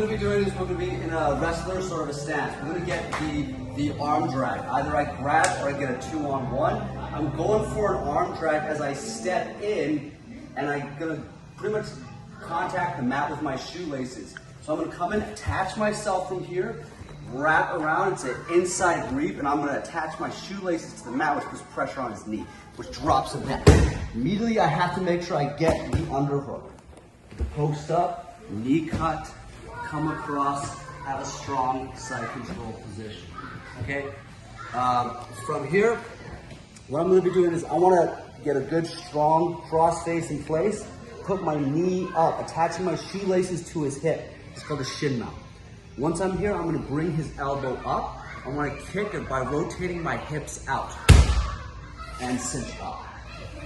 going to be doing is we're going to be in a wrestler sort of a stance. We're going to get the arm drag. Either I grab or I get a 2-on-1. I'm going for an arm drag as I step in, and I'm going to pretty much contact the mat with my shoelaces. So I'm going to come in, attach myself from here, wrap around, it's an inside grip, and I'm going to attach my shoelaces to the mat, which puts pressure on his knee, which drops him down. Immediately I have to make sure I get the underhook. The post up, knee cut, come across, have a strong side control position. Okay? From here, what I'm going to be doing is I want to get a good strong cross face in place, put my knee up, attaching my shoelaces to his hip. It's called a Shin Mount. Once I'm here, I'm going to bring his elbow up. I want to kick it by rotating my hips out and cinch up.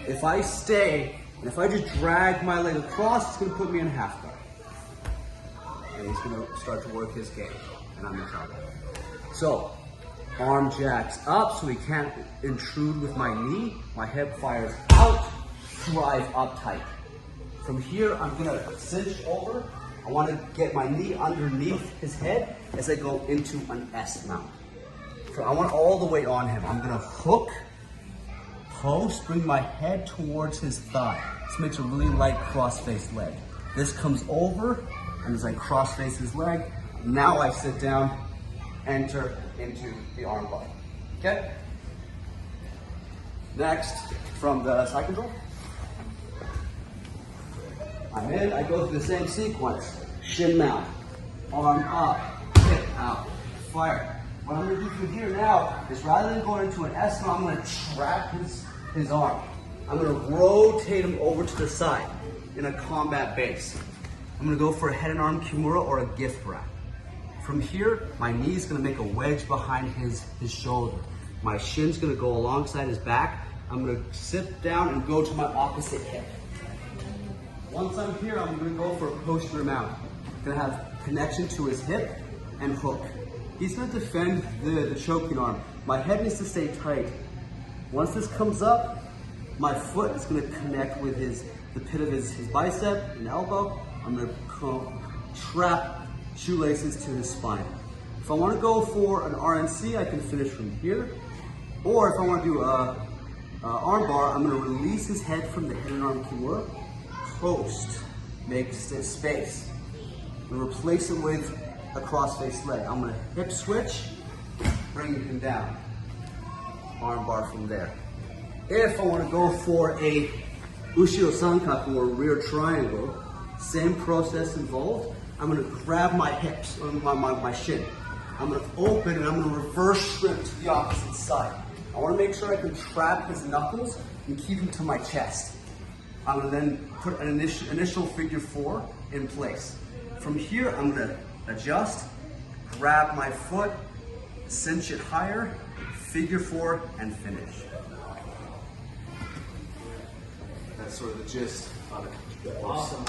If I stay, and if I just drag my leg across, it's going to put me in a half guard. And he's going to start to work his game, and I'm in trouble. So, arm jacks up so he can't intrude with my knee. My hip fires out, drive up tight. From here, I'm going to cinch over. I want to get my knee underneath his head as I go into an S mount. So I want all the weight on him. I'm going to hook, post, bring my head towards his thigh. This makes a really light cross-faced leg. This comes over, and as I cross-face his leg, now I sit down, enter into the arm bar. Okay? Next, from the side control. I'm in, I go through the same sequence. Shin mount, arm up, kick out, fire. What I'm gonna do from here now is rather than going into an S mount, I'm gonna trap his arm. I'm gonna rotate him over to the side in a combat base. I'm gonna go for a head and arm kimura or a gift wrap. From here, my knee's gonna make a wedge behind his shoulder. My shin's gonna go alongside his back. I'm gonna sit down and go to my opposite hip. Once I'm here, I'm going to go for a posterior mount. I'm going to have connection to his hip and hook. He's going to defend the choking arm. My head needs to stay tight. Once this comes up, my foot is going to connect with the pit of his bicep and elbow. I'm going to trap shoelaces to his spine. If I want to go for an RNC, I can finish from here. Or if I want to do a arm bar, I'm going to release his head from the head and arm kimura. Post, make space. I'm going to replace it with a cross-faced leg. I'm going to hip switch, bring him down. Arm bar from there. If I want to go for a Ushio Sankaku or rear triangle, same process involved. I'm going to grab my hips, or my shin. I'm going to open and I'm going to reverse shrimp to the opposite side. I want to make sure I can trap his knuckles and keep him to my chest. I'm going to then put an initial figure 4 in place. From here, I'm going to adjust, grab my foot, cinch it higher, figure 4, and finish. That's sort of the gist of it. Awesome.